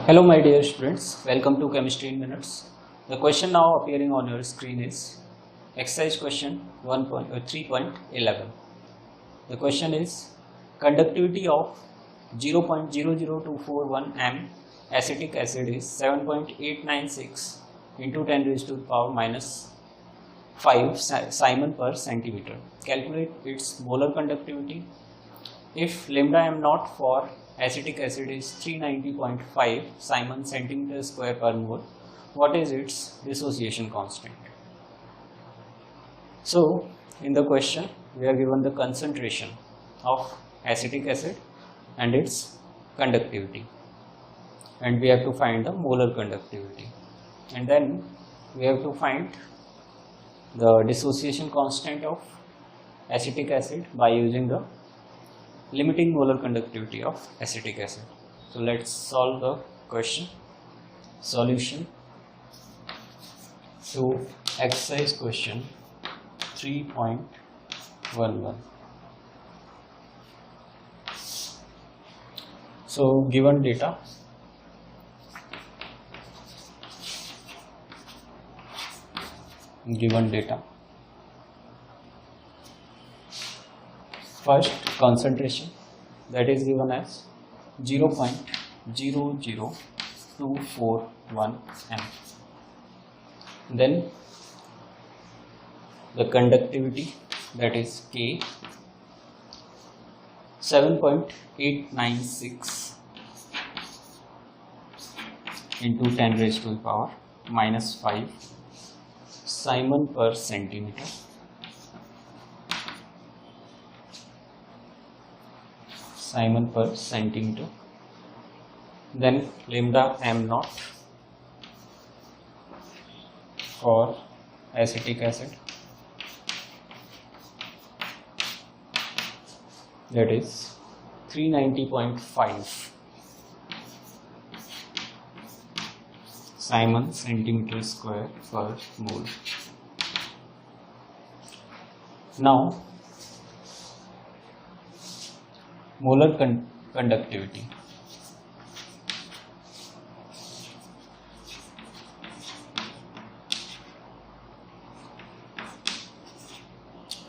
Hello my dear students, welcome to Chemistry in Minutes. The question now appearing on your screen is exercise question 3.11. The question is conductivity of 0.00241 m acetic acid is 7.896 into 10 raised to the power minus 5 Simon per centimeter. Calculate its molar conductivity. If lambda m naught for acetic acid is 390.5 Simon centimeter square per mole, what is its dissociation constant? So, in the question, we are given the concentration of acetic acid and its conductivity, and we have to find the molar conductivity, and then we have to find the dissociation constant of acetic acid by using the limiting molar conductivity of acetic acid. So let's solve the question. Solution to exercise question 3.11. So given data, first concentration, that is given as 0.00241 m. Then the conductivity, that is K, 7.896 into 10 raised to the power minus 5 Simon per centimeter. Then lambda m naught for acetic acid, that is 390.5 Simon centimeter square per mole. Now molar conductivity.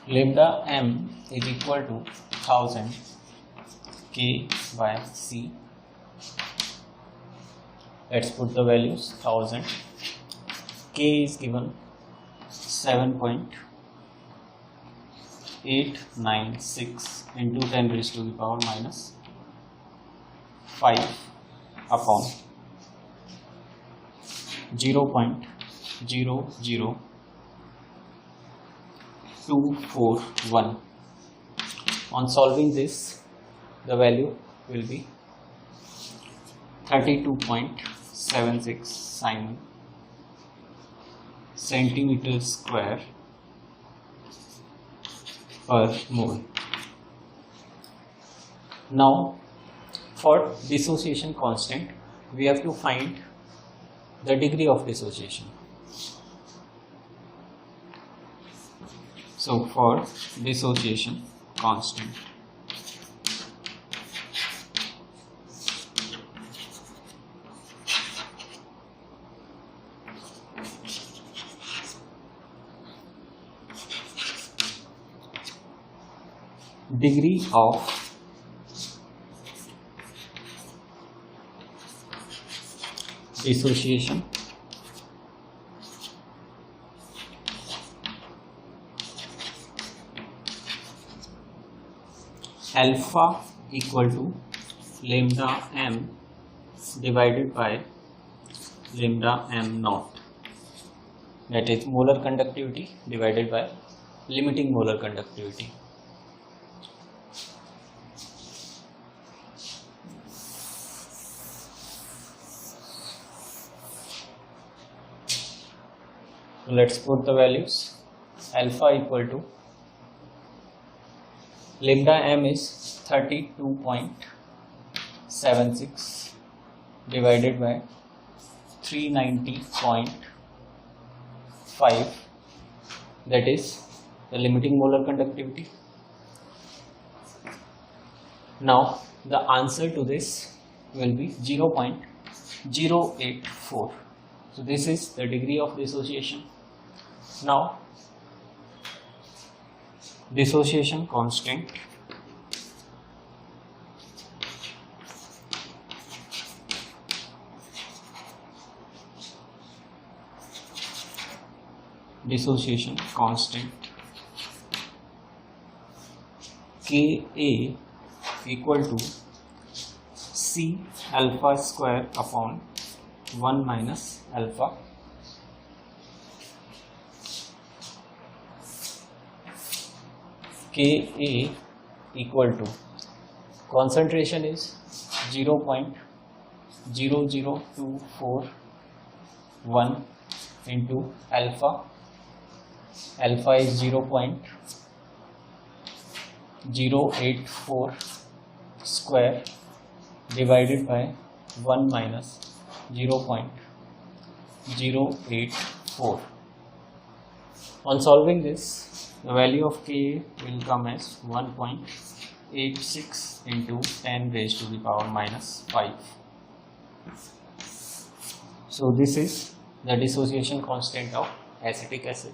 Lambda m is equal to 1000 K by C. Let's put the values. 1000 K is given 7.896 into 10 raised to the power minus 5 upon 0.00241. On solving this, the value will be 32.76 Simon centimeter square per mole. Now, for dissociation constant, we have to find the degree of dissociation. So, for dissociation constant, degree of dissociation alpha equal to lambda m divided by lambda m naught, that is molar conductivity divided by limiting molar conductivity. So let's put the values. Alpha equal to lambda m is 32.76 divided by 390.5, that is the limiting molar conductivity. Now the answer to this will be 0.00241 0.084. So this is the degree of dissociation. Now dissociation constant Ka equal to C alpha square upon 1 minus alpha. Ka equal to, concentration is 0.00241 into alpha. Alpha is 0.084 square divided by 1 minus 0.084. On solving this, the value of Ka will come as 1.86 into 10 raised to the power minus 5. So this is the dissociation constant of acetic acid.